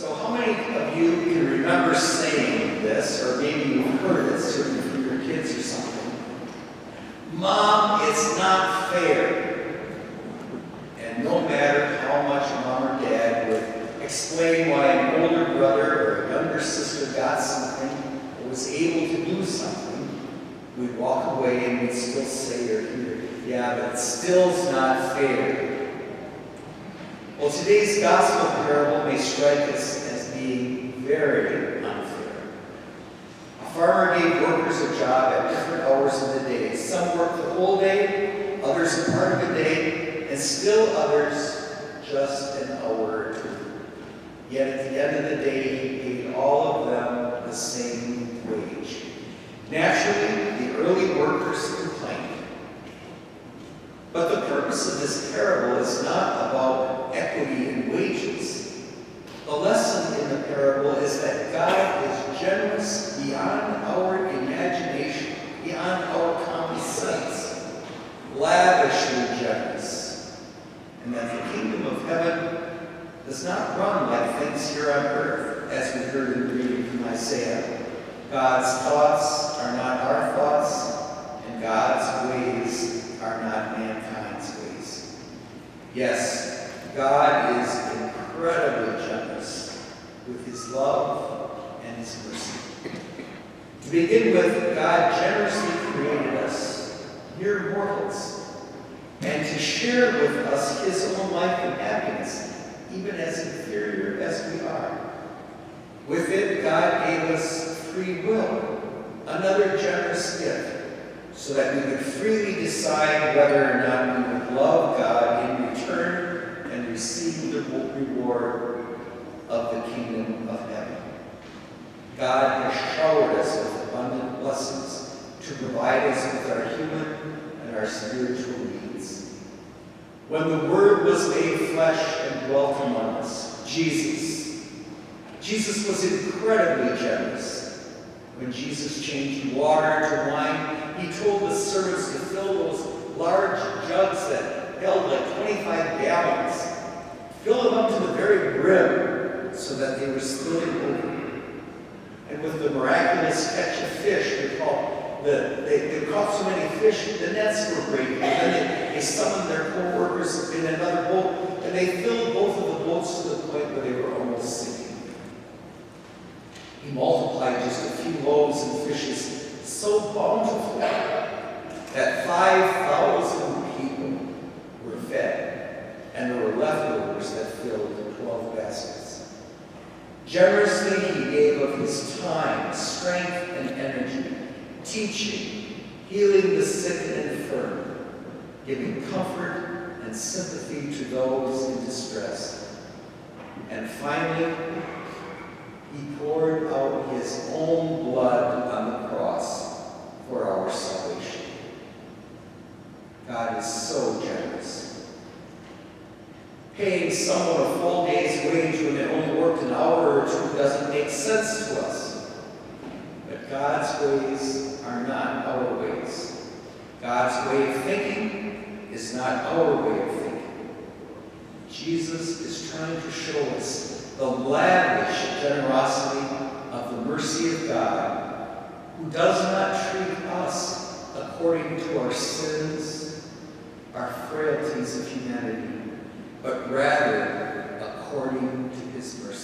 So how many of you can remember saying this, or maybe you've heard it, certainly from your kids or something? Mom, it's not fair. And no matter how much mom or dad would explain why an older brother or a younger sister got something or was able to do something, we'd walk away and we'd still say or hear, yeah, but still's not fair. Well, today's gospel parable may strike us as being very unfair. A farmer gave workers a job at different hours of the day. Some worked the whole day, others a part of the day, and still others just an hour or two. Yet at the end of the day, he paid all of them the same wage. Naturally, the early workers complained. But the purpose of this parable is not about equity in wages. The lesson in the parable is that God is generous beyond our imagination, beyond our common sense, lavishly generous, and that the kingdom of heaven does not run like things here on earth, as we heard in the reading from Isaiah. God's thoughts are not our thoughts, and God's ways are not mankind's ways. Yes, God is incredibly generous with his love and his mercy. To begin with, God generously created us, mere mortals, and to share with us his own life and happiness, even as inferior as we are. With it, God gave us free will, another generous gift, so that we could freely decide whether or not we would love God in return and receive the reward of the kingdom of heaven. God has showered us with abundant blessings to provide us with our human and our spiritual needs. When the Word was made flesh and dwelt among us, Jesus was incredibly generous. When Jesus changed water to wine, he told the servants to fill those large jugs that held like 25 gallons, fill them up to the very brim so that they were spilling over. And with the miraculous catch of fish, they caught so many fish, the nets were breaking. And then they summoned their co-workers in another boat, and they filled both of the boats to the point where they were almost sinking. He multiplied just a few loaves and fishes so bountifully that 5,000 people were fed, and there were leftovers that filled 12 baskets. Generously, he gave of his time, strength, and energy, teaching, healing the sick and infirm, giving comfort and sympathy to those in distress. And finally, he poured out his own blood on the cross for our salvation. God is so generous. Paying someone a full day's wage when they only worked an hour or two doesn't make sense to us. But God's ways are not our ways. God's way of thinking is not our way of thinking. Jesus is trying to show us the lavish generosity of the mercy of God, who does not treat us according to our sins, our frailties of humanity, but rather according to his mercy.